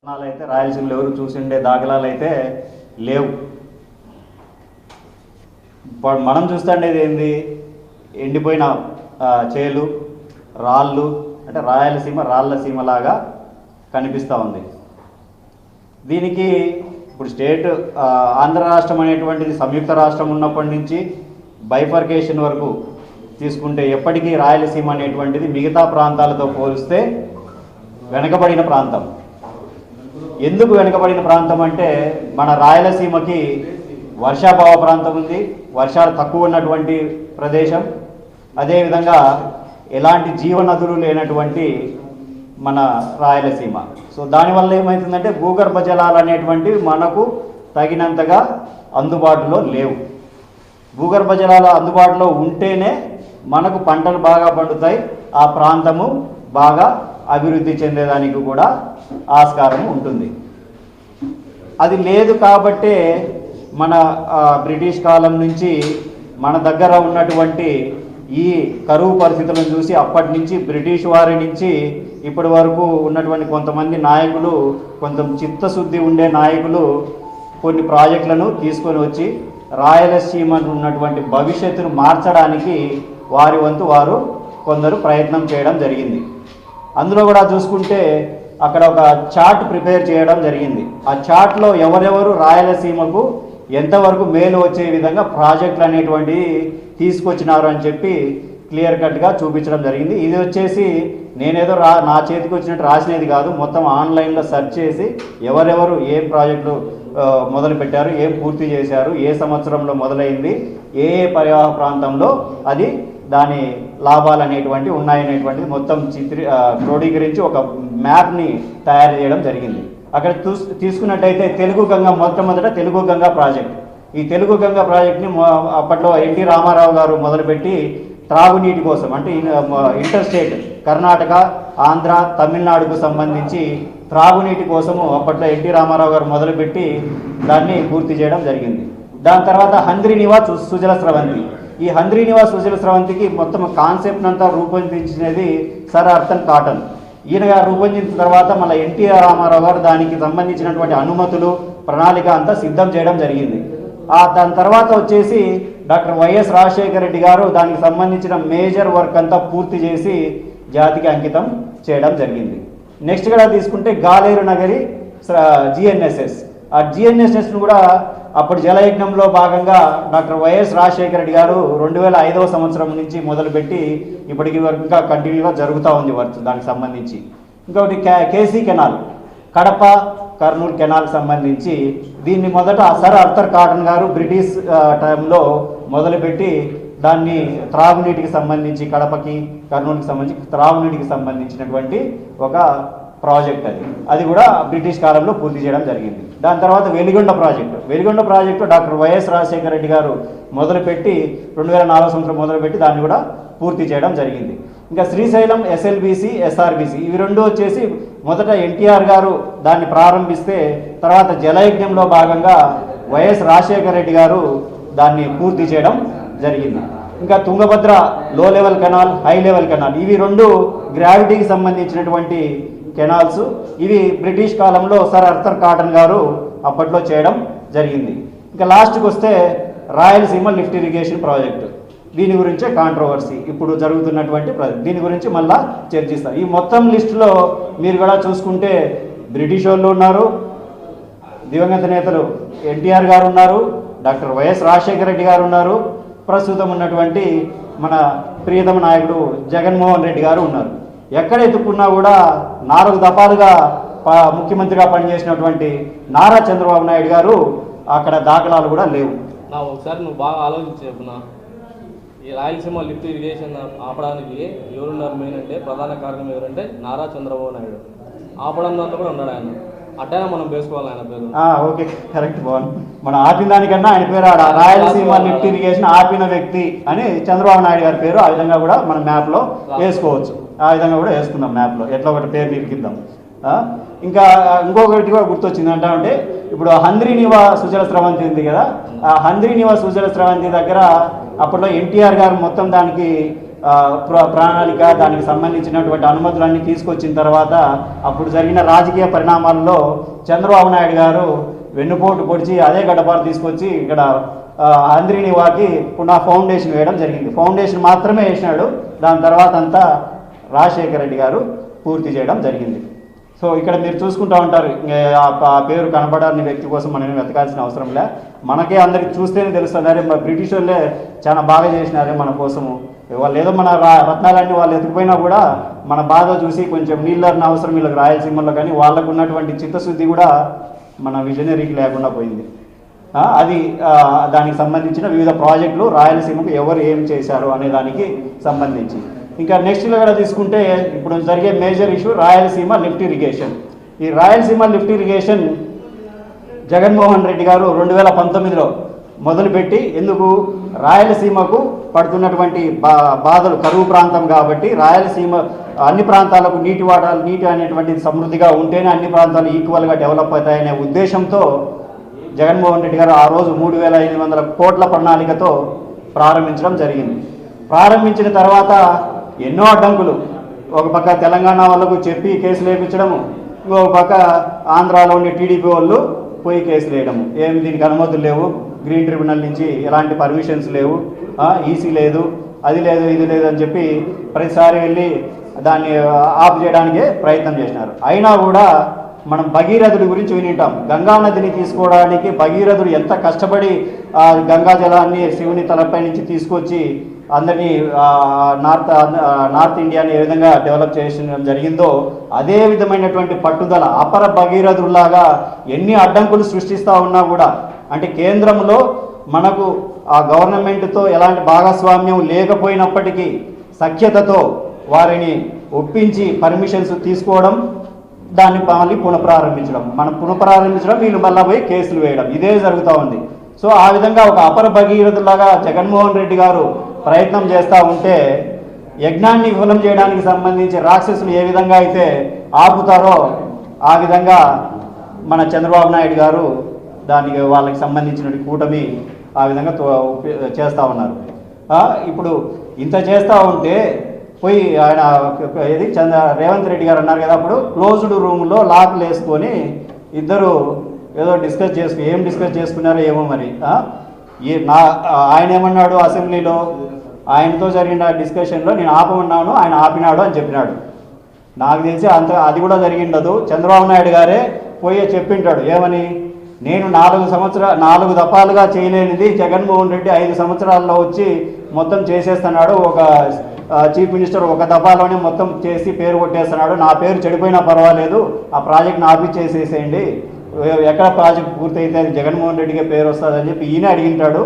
అయితే రాయలసీమలో ఎవరు చూసిండే దాఖలాలు అయితే లేవు. మనం చూస్తుండేది ఏంది, ఎండిపోయిన చేలు, రాళ్ళు, అంటే రాయలసీమ రాళ్ళ సీమలాగా కనిపిస్తూ ఉంది. దీనికి ఇప్పుడు స్టేట్ ఆంధ్ర రాష్ట్రం అనేటువంటిది సంయుక్త రాష్ట్రం ఉన్నప్పటి నుంచి బైఫర్కేషన్ వరకు తీసుకుంటే ఎప్పటికీ రాయలసీమ అనేటువంటిది మిగతా ప్రాంతాలతో పోలిస్తే వెనకబడిన ప్రాంతం. ఎందుకు వెనుకబడిన ప్రాంతం అంటే మన రాయలసీమకి వర్షాభావ ప్రాంతం ఉంది, వర్షాలు తక్కువ ఉన్నటువంటి ప్రదేశం, అదేవిధంగా ఎలాంటి జీవనదులు లేనటువంటి మన రాయలసీమ. సో దానివల్ల ఏమవుతుందంటే భూగర్భ జలాలు అనేటువంటివి మనకు తగినంతగా అందుబాటులో లేవు. భూగర్భ జలాలు అందుబాటులో ఉంటేనే మనకు పంటలు బాగా పండుతాయి, ఆ ప్రాంతము బాగా అభివృద్ధి చెందేదానికి కూడా ఆస్కారం ఉంటుంది. అది లేదు కాబట్టే మన బ్రిటిష్ కాలం నుంచి మన దగ్గర ఉన్నటువంటి ఈ కరువు పరిస్థితులను చూసి అప్పటి నుంచి బ్రిటిష్ వారి నుంచి ఇప్పటి వరకు ఉన్నటువంటి కొంతమంది నాయకులు, కొంత చిత్తశుద్ధి ఉండే నాయకులు కొన్ని ప్రాజెక్టులను తీసుకొని వచ్చి రాయలసీమకు ఉన్నటువంటి భవిష్యత్తును మార్చడానికి వారి వంతు వారు కొందరు ప్రయత్నం చేయడం జరిగింది. అందులో కూడా చూసుకుంటే అక్కడ ఒక చార్ట్ ప్రిపేర్ చేయడం జరిగింది. ఆ చార్ట్లో ఎవరెవరు రాయలసీమకు ఎంతవరకు మేలు వచ్చే విధంగా ప్రాజెక్టులు అనేటువంటివి తీసుకొచ్చినారు అని చెప్పి క్లియర్ కట్గా చూపించడం జరిగింది. ఇది వచ్చేసి నేనేదో నా చేతికి వచ్చినట్టు రాసినది కాదు, మొత్తం ఆన్లైన్లో సెర్చ్ చేసి ఎవరెవరు ఏం ప్రాజెక్టులు మొదలు పెట్టారు, ఏం పూర్తి చేశారు, ఏ సంవత్సరంలో మొదలైంది, ఏ పరివాహ ప్రాంతంలో అది దాని లాభాలు అనేటువంటివి ఉన్నాయనేటువంటిది మొత్తం క్రోడీకరించి ఒక మ్యాప్ని తయారు చేయడం జరిగింది. అక్కడ తీసుకున్నట్టయితే తెలుగు గంగా, మొట్టమొదట తెలుగు గంగా ప్రాజెక్ట్. ఈ తెలుగు గంగా ప్రాజెక్ట్ని అప్పట్లో ఎన్టీ రామారావు గారు మొదలుపెట్టి త్రాగునీటి కోసం, అంటే ఇంటర్ స్టేట్ కర్ణాటక, ఆంధ్ర, తమిళనాడుకు సంబంధించి త్రాగునీటి కోసము అప్పట్లో ఎన్టీ రామారావు గారు మొదలుపెట్టి దాన్ని పూర్తి చేయడం జరిగింది. దాని తర్వాత హంద్రీనివా సుజల స్రవంతి. ఈ హంద్రీనివా సుజల స్రవంతికి మొత్తం కాన్సెప్ట్ అంతా రూపొందించినది సర్ ఆర్థర్ కాటన్. ఈయన గారు రూపొందించిన తర్వాత మళ్ళీ ఎన్టీఆర్ రామారావు గారు దానికి సంబంధించినటువంటి అనుమతులు, ప్రణాళిక అంతా సిద్ధం చేయడం జరిగింది. దాని తర్వాత వచ్చేసి డాక్టర్ వైఎస్ రాజశేఖర రెడ్డి గారు దానికి సంబంధించిన మేజర్ వర్క్ అంతా పూర్తి చేసి జాతికి అంకితం చేయడం జరిగింది. నెక్స్ట్ కూడా తీసుకుంటే గాలేరు నగరి జిఎన్ఎస్ఎస్. ఆ జిఎన్ఎస్ఎస్ను కూడా అప్పుడు జలయజ్ఞంలో భాగంగా డాక్టర్ వైఎస్ రాజశేఖర రెడ్డి గారు 2005వ సంవత్సరం నుంచి మొదలుపెట్టి ఇప్పటికి వరకు ఇంకా కంటిన్యూగా జరుగుతూ ఉంది వర్క్ దానికి సంబంధించి. ఇంకొకటి కేసీ కెనాల్, కడప కర్నూలు కెనాల్కి సంబంధించి దీన్ని మొదట సర్ ఆర్థర్ కాటన్ గారు బ్రిటిష్ టైంలో మొదలుపెట్టి దాన్ని త్రాగునీటికి సంబంధించి, కడపకి కర్నూలుకి సంబంధించి త్రాగునీటికి సంబంధించినటువంటి ఒక ప్రాజెక్ట్ అది కూడా బ్రిటిష్ కాలంలో పూర్తి చేయడం జరిగింది. దాని తర్వాత Veligonda project doctor YS Rajasekhara Reddy గారు మొదలుపెట్టి 2004వ సంవత్సరం మొదలుపెట్టి దాన్ని కూడా పూర్తి చేయడం జరిగింది. ఇంకా శ్రీశైలం ఎస్ఎల్బిసి, ఎస్ఆర్బిసి ఇవి రెండు వచ్చేసి మొదట ఎన్టీఆర్ గారు దాన్ని ప్రారంభిస్తే తర్వాత జలయజ్ఞంలో భాగంగా వైఎస్ రాజశేఖర రెడ్డి గారు దాన్ని పూర్తి చేయడం జరిగింది. ఇంకా తుంగభద్ర లో level canal, high level canal ఇవి రెండు గ్రావిటీకి సంబంధించినటువంటి కెనాల్స్. ఇవి బ్రిటిష్ కాలంలో సర్ ఆర్థర్ కాటన్ గారు అప్పట్లో చేయడం జరిగింది. ఇంకా లాస్ట్కి వస్తే రాయలసీమ లిఫ్ట్ ఇరిగేషన్ ప్రాజెక్టు. దీని గురించే కాంట్రవర్సీ ఇప్పుడు జరుగుతున్నటువంటి ప్రాజెక్ట్. దీని గురించి మళ్ళా చర్చిస్తారు. ఈ మొత్తం లిస్టులో మీరు కూడా చూసుకుంటే బ్రిటిష్ వాళ్ళు ఉన్నారు, దివంగత నేతలు ఎన్టీఆర్ గారు ఉన్నారు, డాక్టర్ వైఎస్ రాజశేఖర రెడ్డి గారు ఉన్నారు, ప్రస్తుతం ఉన్నటువంటి మన ప్రియతమ నాయకుడు జగన్మోహన్ రెడ్డి గారు ఉన్నారు. ఎక్కడ ఎత్తుకున్నా కూడా 4 దఫాలుగా ముఖ్యమంత్రిగా పనిచేసినటువంటి నారా చంద్రబాబు నాయుడు గారు అక్కడ దాఖలాలు కూడా లేవు. ఒకసారి నువ్వు బాగా ఆలోచించి చెప్పున్నా, ఈ రాయలసీమ లిఫ్ట్ ఇరిగేషన్ ఆపడానికి ఎవరున్నారు మెయిన్ అంటే ప్రధాన కారణం ఎవరంటే నారా చంద్రబాబు నాయుడు. ఆపడం దాంట్లో కూడా ఉన్నాడు ఆయన. అట్టైనా మనం వేసుకోవాలి ఆయన పేరు. ఓకే, కరెక్ట్ బాగుంది. మనం ఆపిన దానికన్నా ఆయన పేరు రాయలసీమ లిఫ్ట్ ఇరిగేషన్ ఆపిన వ్యక్తి అని చంద్రబాబు నాయుడు గారి పేరు. ఆ విధంగా కూడా మన మ్యాప్లో వేసుకోవచ్చు. ఆ విధంగా కూడా వేసుకుందాం మ్యాప్లో, ఎట్లా ఒకటి పేరు నిలిపిద్దాం. ఇంకా ఇంకొకటి కూడా గుర్తొచ్చింది అంటే ఇప్పుడు హంద్రీనివా సుజల స్రవంతి ఉంది కదా, ఆ హంద్రీనివా సుజల స్రవంతి దగ్గర అప్పట్లో ఎన్టీఆర్ గారు మొత్తం దానికి ప్రణాళిక, దానికి సంబంధించినటువంటి అనుమతులన్నీ తీసుకొచ్చిన తర్వాత అప్పుడు జరిగిన రాజకీయ పరిణామాల్లో చంద్రబాబు నాయుడు గారు వెన్నుపోటు పొడిచి అదే గడ్డపారు తీసుకొచ్చి ఇక్కడ అంద్రిని వాకి పునః ఫౌండేషన్ వేయడం జరిగింది. ఫౌండేషన్ మాత్రమే వేసినాడు, దాని తర్వాత అంతా రాజశేఖర రెడ్డి గారు పూర్తి చేయడం జరిగింది. సో ఇక్కడ మీరు చూసుకుంటూ ఉంటారు, ఆ పేరు కనపడాలని వ్యక్తి కోసం మనం వెతకాల్సిన అవసరం లే, మనకే అందరికి చూస్తేనే తెలుస్తున్నారు. బ్రిటిష్ వాళ్ళే చాలా బాగా చేసినారే మన కోసము. వాళ్ళు ఏదో మన రత్నాలన్నీ వాళ్ళు ఎత్తుకుపోయినా కూడా మన బాధ చూసి కొంచెం నీళ్ళన్న అవసరం వీళ్ళకి రాయలసీమలో, కానీ వాళ్ళకు ఉన్నటువంటి చిత్తశుద్ధి కూడా మన విజనరీకి లేకుండా పోయింది. అది దానికి సంబంధించిన వివిధ ప్రాజెక్టులు రాయలసీమకు ఎవరు ఏం చేశారు అనే దానికి సంబంధించి. ఇంకా నెక్స్ట్లో కూడా తీసుకుంటే ఇప్పుడు జరిగే major issue Rayalaseema lift irrigation. ఈ రాయలసీమ లిఫ్ట్ ఇరిగేషన్ జగన్మోహన్ రెడ్డి గారు 2019లో మొదలుపెట్టి, ఎందుకు రాయలసీమకు పడుతున్నటువంటి బాధలు, కరువు ప్రాంతం కాబట్టి రాయలసీమ అన్ని ప్రాంతాలకు నీటి అనేటువంటిది సమృద్ధిగా ఉంటేనే అన్ని ప్రాంతాలు ఈక్వల్గా డెవలప్ అవుతాయనే ఉద్దేశంతో జగన్మోహన్ రెడ్డి గారు ఆ రోజు 3,500 కోట్ల ప్రణాళికతో ప్రారంభించడం జరిగింది. ప్రారంభించిన తర్వాత ఎన్నో అడ్డంకులు, ఒక పక్క తెలంగాణ వాళ్ళకు చెప్పి కేసులు వేయించడము, ఇంకో పక్క ఆంధ్రాలో ఉండే టీడీపీ వాళ్ళు పోయి కేసులు వేయడము, ఏమి దీనికి అనుమతులు లేవు, గ్రీన్ ట్రిబ్యునల్ నుంచి ఎలాంటి పర్మిషన్స్ లేవు, ఈసీ లేదు, అది లేదు, ఇది లేదు అని చెప్పి ప్రతిసారి వెళ్ళి దాన్ని ఆఫ్ చేయడానికే ప్రయత్నం చేసినారు. అయినా కూడా మనం భగీరథుడి గురించి వినింటాం. గంగా నదిని తీసుకోవడానికి భగీరథుడు ఎంత కష్టపడి గంగా జలాన్ని శివుని తలపై నుంచి తీసుకొచ్చి అందరినీ నార్త్ ఇండియాని ఏ విధంగా డెవలప్ చేయడం జరిగిందో అదే విధమైనటువంటి పట్టుదల అపర భగీరథులాగా ఎన్ని అడ్డంకులు సృష్టిస్తూ ఉన్నా కూడా, అంటే కేంద్రంలో మనకు ఆ గవర్నమెంట్తో ఎలాంటి భాగస్వామ్యం లేకపోయినప్పటికీ సఖ్యతతో వారిని ఒప్పించి పర్మిషన్స్ తీసుకోవడం, దాన్ని మళ్ళీ పునఃప్రారంభించడం, వీళ్ళు మళ్ళీ పోయి కేసులు వేయడం, ఇదే జరుగుతూ ఉంది. సో ఆ విధంగా ఒక అపర భగీరథులాగా జగన్మోహన్ రెడ్డి గారు ప్రయత్నం చేస్తూ ఉంటే, యజ్ఞాన్ని విఫలం చేయడానికి సంబంధించి రాక్షసులు ఏ విధంగా అయితే ఆపుతారో ఆ విధంగా మన చంద్రబాబు నాయుడు గారు దానికి వాళ్ళకి సంబంధించిన కూటమి ఆ విధంగా చేస్తూ ఉన్నారు. ఇప్పుడు ఇంత చేస్తూ ఉంటే పోయి ఆయన ఏది రేవంత్ రెడ్డి గారు అన్నారు కదా, అప్పుడు క్లోజ్డ్ రూమ్లో లాక్లు వేసుకొని ఇద్దరు ఏదో ఏం డిస్కస్ చేసుకున్నారో ఏమో మరి. ఆయన ఏమన్నాడు అసెంబ్లీలో, ఆయనతో జరిగిన డిస్కషన్లో నేను ఆపమన్నాను, ఆయన ఆపినాడు అని చెప్పినాడు. నాకు తెలిసి అది కూడా జరిగిండదు. చంద్రబాబు నాయుడు గారే పోయి చెప్పింటాడు ఏమని, నేను 4 దఫాలుగా చేయలేనిది జగన్మోహన్ రెడ్డి 5 సంవత్సరాల్లో వచ్చి మొత్తం చేసేస్తున్నాడు, ఒక చీఫ్ మినిస్టర్ ఒక దఫాలోనే మొత్తం చేసి పేరు కొట్టేస్తున్నాడు, నా పేరు చెడిపోయినా పర్వాలేదు, ఆ ప్రాజెక్ట్ని ఆపిచ్చేసేసేయండి, ఎక్కడ ప్రాజెక్ట్ పూర్తయితే అది జగన్మోహన్ రెడ్డికే పేరు వస్తుందని చెప్పి ఈయన అడిగింటాడు,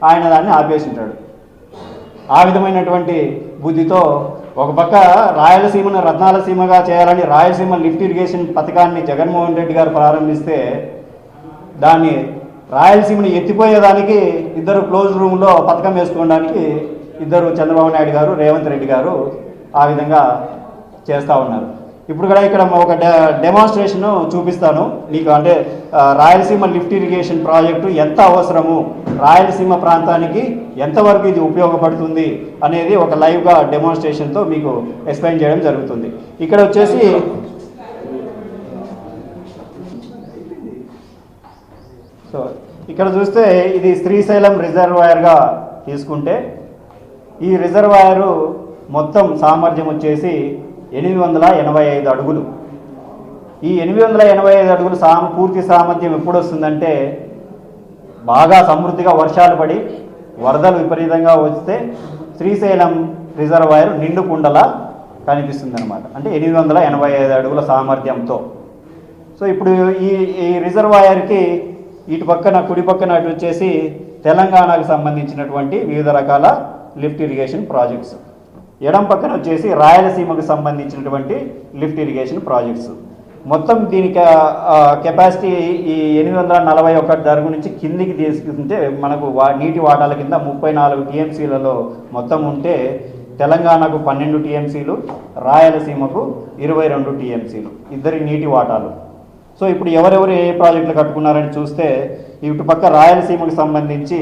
ఆయన దాన్ని ఆపేసింటాడు. ఆ విధమైనటువంటి బుద్ధితో ఒక పక్క రాయలసీమను రత్నాలసీమగా చేయాలని రాయలసీమ లిఫ్ట్ ఇరిగేషన్ పథకాన్ని జగన్మోహన్ రెడ్డి గారు ప్రారంభిస్తే, దాన్ని రాయలసీమను ఎత్తిపోయేదానికి ఇద్దరు క్లోజ్ రూమ్లో పథకం వేసుకోవడానికి ఇద్దరు చంద్రబాబు నాయుడు గారు, రేవంత్ రెడ్డి గారు ఆ విధంగా చేస్తూ ఉన్నారు. ఇప్పుడు కూడా ఇక్కడ ఒక డెమాన్స్ట్రేషన్ చూపిస్తాను నీకు, అంటే రాయలసీమ లిఫ్ట్ ఇరిగేషన్ ప్రాజెక్టు ఎంత అవసరము, రాయలసీమ ప్రాంతానికి ఎంతవరకు ఇది ఉపయోగపడుతుంది అనేది ఒక లైవ్గా డెమాన్స్ట్రేషన్తో మీకు ఎక్స్ప్లెయిన్ చేయడం జరుగుతుంది. ఇక్కడ వచ్చేసి సో ఇక్కడ చూస్తే ఇది శ్రీశైలం రిజర్వాయర్గా తీసుకుంటే, ఈ రిజర్వాయరు మొత్తం సామర్థ్యం వచ్చేసి 885 అడుగులు. ఈ 885 అడుగులు పూర్తి సామర్థ్యం ఎప్పుడు వస్తుందంటే, బాగా సమృద్ధిగా వర్షాలు పడి వరదలు విపరీతంగా వస్తే శ్రీశైలం రిజర్వాయర్ నిండు కుండలా కనిపిస్తుంది అనమాట. అంటే 885 అడుగుల సామర్థ్యంతో. సో ఇప్పుడు ఈ రిజర్వాయర్కి ఇటు పక్కన కుడి పక్కన అటు వచ్చేసి తెలంగాణకు సంబంధించినటువంటి వివిధ రకాల లిఫ్ట్ ఇరిగేషన్ ప్రాజెక్ట్స్, ఎడం పక్కన వచ్చేసి రాయలసీమకు సంబంధించినటువంటి లిఫ్ట్ ఇరిగేషన్ ప్రాజెక్ట్స్. మొత్తం దీనికి కెపాసిటీ ఈ 841 దరుగు నుంచి కిందికి తీసుకుంటే మనకు నీటి వాటాల కింద 34 టీఎంసీలలో మొత్తం ఉంటే, తెలంగాణకు 12 టీఎంసీలు, రాయలసీమకు 22 టీఎంసీలు, ఇద్దరి నీటి వాటాలు. సో ఇప్పుడు ఎవరెవరు ఏ ప్రాజెక్టులు కట్టుకున్నారని చూస్తే, ఇటు పక్క రాయలసీమకు సంబంధించి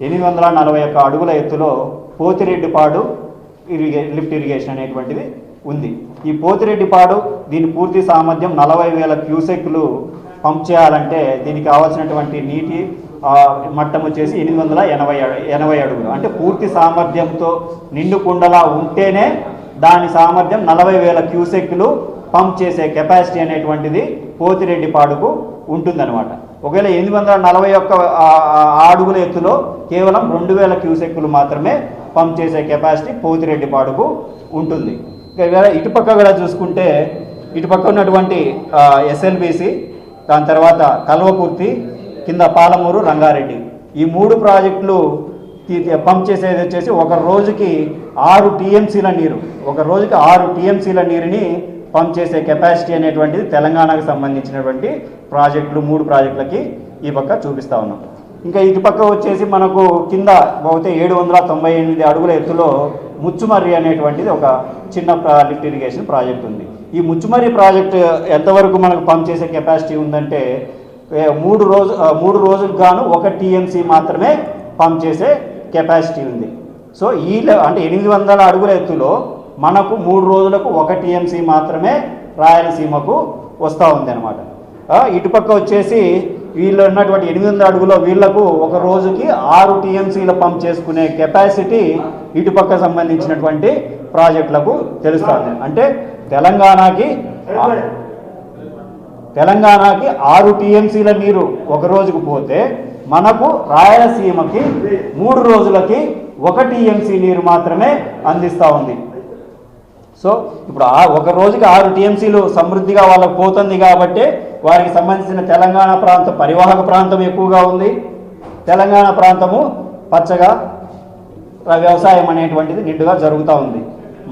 841 అడుగుల ఎత్తులో పోతిరెడ్డిపాడు లిఫ్ట్ ఇరిగేషన్ అనేటువంటిది ఉంది. ఈ పోతిరెడ్డిపాడు దీని పూర్తి సామర్థ్యం 40,000 క్యూసెక్లు పంప్ చేయాలంటే దీనికి కావాల్సినటువంటి నీటి మట్టం వచ్చేసి 880 అడుగులు. అంటే పూర్తి సామర్థ్యంతో నిండు కుండలా ఉంటేనే దాని సామర్థ్యం 40,000 క్యూసెక్లు పంప్ చేసే కెపాసిటీ అనేటువంటిది పోతిరెడ్డిపాడుకు ఉంటుందన్నమాట. ఒకవేళ 841 అడుగుల ఎత్తులో కేవలం 2,000 క్యూసెక్లు మాత్రమే పంప్ చేసే కెపాసిటీ పోతిరెడ్డిపాడుకు ఉంటుంది. ఇటుపక్క కూడా చూసుకుంటే ఇటుపక్క ఉన్నటువంటి ఎస్ఎల్బిసి, దాని తర్వాత కల్వకుర్తి, కింద పాలమూరు, రంగారెడ్డి, ఈ 3 ప్రాజెక్టులు పంప్ చేసేది వచ్చేసి ఒక రోజుకి 6 టీఎంసీల నీరు, ఒక రోజుకి 6 టీఎంసీల నీరుని పంప్ చేసే కెపాసిటీ అనేటువంటిది తెలంగాణకు సంబంధించినటువంటి ప్రాజెక్టులు 3 ప్రాజెక్టులకి ఈ పక్క చూపిస్తూ ఉన్నాం. ఇంకా ఇటు పక్క వచ్చేసి మనకు కింద పోతే 798 అడుగుల ఎత్తులో ముచ్చుమర్రి అనేటువంటిది ఒక చిన్న లిఫ్ట్ ఇరిగేషన్ ప్రాజెక్ట్ ఉంది. ఈ ముచ్చుమర్రి ప్రాజెక్ట్ ఎంతవరకు మనకు పంప్ చేసే కెపాసిటీ ఉందంటే 3 రోజులకు గాను 1 టీఎంసీ మాత్రమే పంప్ చేసే కెపాసిటీ ఉంది. సో అంటే 800 అడుగుల ఎత్తులో మనకు 3 రోజులకు 1 టీఎంసీ మాత్రమే రాయలసీమకు వస్తూ ఉంది అనమాట. ఇటుపక్క వచ్చేసి వీళ్ళు ఉన్నటువంటి 800 అడుగులో వీళ్లకు ఒక రోజుకి 6 టీఎంసీల పంప్ చేసుకునే కెపాసిటీ ఇటుపక్క సంబంధించినటువంటి ప్రాజెక్టులకు తెలుస్తుంది. అంటే తెలంగాణకి 6 టీఎంసీల నీరు ఒక రోజుకు పోతే మనకు రాయలసీమకి 3 రోజులకి 1 టీఎంసీ నీరు మాత్రమే అందిస్తూ ఉంది. సో ఇప్పుడు ఒక రోజుకి 6 టీఎంసీలు సమృద్ధిగా వాళ్ళకు పోతుంది కాబట్టి వారికి సంబంధించిన తెలంగాణ ప్రాంతం పరివాహక ప్రాంతం ఎక్కువగా ఉంది. తెలంగాణ ప్రాంతము పచ్చగా వ్యవసాయం అనేటువంటిది నిండుగా జరుగుతూ ఉంది.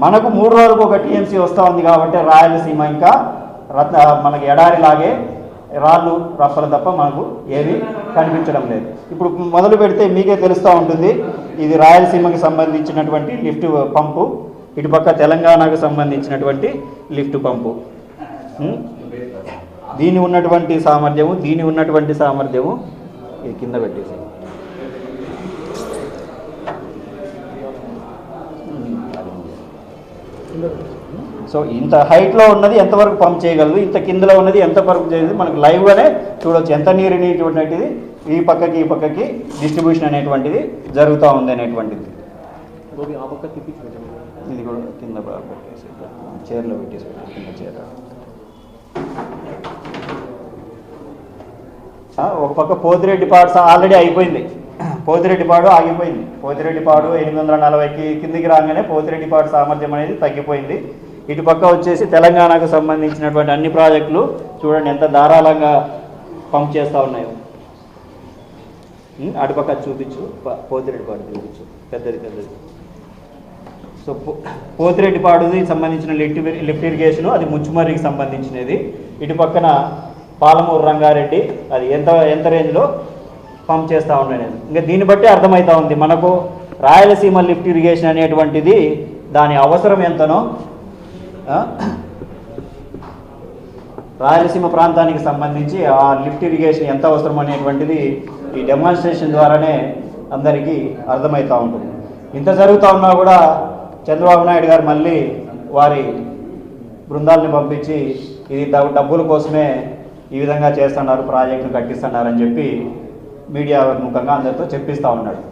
మనకు 3 రోజులకు 1 టీఎంసీ వస్తూ ఉంది కాబట్టి రాయలసీమ ఇంకా మనకి ఎడారిలాగే రాళ్ళు రప్పలు తప్ప మనకు ఏమీ కనిపించడం లేదు. ఇప్పుడు మొదలు పెడితే మీకే తెలుస్తూ ఉంటుంది. ఇది రాయలసీమకి సంబంధించినటువంటి లిఫ్ట్ పంపు, ఇటుపక్క తెలంగాణకు సంబంధించినటువంటి లిఫ్ట్ పంపు. దీని ఉన్నటువంటి సామర్థ్యము ఇది కింద పెట్టేసి సో ఇంత హైట్లో ఉన్నది ఎంతవరకు పంప్ చేయగలదు, ఇంత కిందలో ఉన్నది ఎంత వరకు చేయదు మనకు లైవ్గానే చూడవచ్చు. ఎంత నీరు అనేటువంటిది ఈ పక్కకి డిస్ట్రిబ్యూషన్ అనేటువంటిది జరుగుతూ ఉంది అనేటువంటిది. ఇది కూడా కింద పెట్టేసి చైర్లో పెట్టేసి కింద చైర్. ఒక పక్క పోతిరెడ్డిపాడు ఆల్రెడీ అయిపోయింది, పోతిరెడ్డిపాడు ఆగిపోయింది. పోతిరెడ్డిపాడు 840కి కిందికి రాగానే పోతిరెడ్డిపాడు సామర్థ్యం అనేది తగ్గిపోయింది. ఇటుపక్క వచ్చేసి తెలంగాణకు సంబంధించినటువంటి అన్ని ప్రాజెక్టులు చూడండి ఎంత ధారాళంగా పంప్ చేస్తూ ఉన్నాయో. అటుపక్క చూపించు, పోతిరెడ్డిపాడు చూపించు, పెద్దది. సో పోతిరెడ్డిపాడుది సంబంధించిన లిఫ్ట్ ఇరిగేషను అది ముచ్చుమర్రికి సంబంధించినది. ఇటు పక్కన పాలమూరు, రంగారెడ్డి అది ఎంత రేంజ్లో పంప్ చేస్తూ ఉన్నాయి. ఇంకా దీన్ని బట్టి అర్థమవుతూ ఉంది మనకు రాయలసీమ లిఫ్ట్ ఇరిగేషన్ అనేటువంటిది దాని అవసరం ఎంతనో. రాయలసీమ ప్రాంతానికి సంబంధించి ఆ లిఫ్ట్ ఇరిగేషన్ ఎంత అవసరం అనేటువంటిది ఈ డెమాన్స్ట్రేషన్ ద్వారానే అందరికీ అర్థమవుతూ ఉంటుంది. ఇంత జరుగుతూ ఉన్నా కూడా చంద్రబాబు నాయుడు గారు మళ్ళీ వారి బృందాలను పంపించి ఇది డబ్బుల కోసమే ఈ విధంగా చేస్తున్నారు, ప్రాజెక్టులు కట్టిస్తున్నారని చెప్పి మీడియా ముఖంగా అందరితో చెప్పిస్తూ ఉన్నాడు.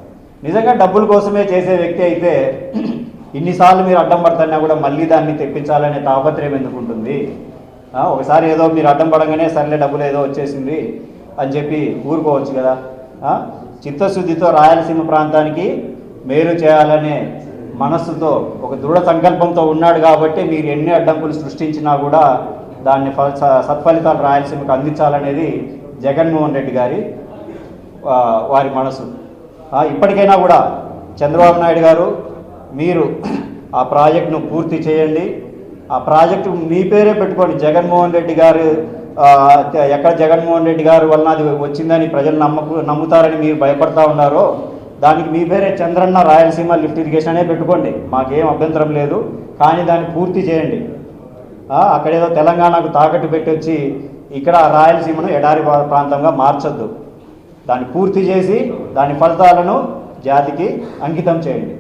నిజంగా డబ్బుల కోసమే చేసే వ్యక్తి అయితే ఇన్నిసార్లు మీరు అడ్డం పడుతున్నా కూడా మళ్ళీ దాన్ని తెప్పించాలనే తాపత్రయం ఎందుకు ఉంటుంది? ఒకసారి ఏదో మీరు అడ్డం పడగానే సర్లే డబ్బులు ఏదో వచ్చేసింది అని చెప్పి ఊరుకోవచ్చు కదా. చిత్తశుద్ధితో రాయలసీమ ప్రాంతానికి మేలు చేయాలనే మనస్సుతో ఒక దృఢ సంకల్పంతో ఉన్నాడు కాబట్టి మీరు ఎన్ని అడ్డంకులు సృష్టించినా కూడా దాన్ని సత్ఫలితాలు రాయలసీమకు అందించాలనేది జగన్మోహన్ రెడ్డి గారి వారి మనసు. ఇప్పటికైనా కూడా చంద్రబాబు నాయుడు గారు మీరు ఆ ప్రాజెక్టును పూర్తి చేయండి. ఆ ప్రాజెక్టు మీ పేరే పెట్టుకోండి. జగన్మోహన్ రెడ్డి గారు ఎక్కడ జగన్మోహన్ రెడ్డి గారు వలన అది వచ్చిందని ప్రజలు నమ్ముతారని మీరు భయపడతా ఉన్నారో దానికి మీ పేరే చంద్రన్న రాయలసీమ లిఫ్ట్ ఇరిగేషన్ అనే పెట్టుకోండి, మాకేం అభ్యంతరం లేదు. కానీ దాన్ని పూర్తి చేయండి. అక్కడేదో తెలంగాణకు తాకట్టు పెట్టి వచ్చి ఇక్కడ రాయలసీమను ఎడారి ప్రాంతంగా మార్చొద్దు. దాన్ని పూర్తి చేసి దాని ఫలితాలను జాతికి అంకితం చేయండి.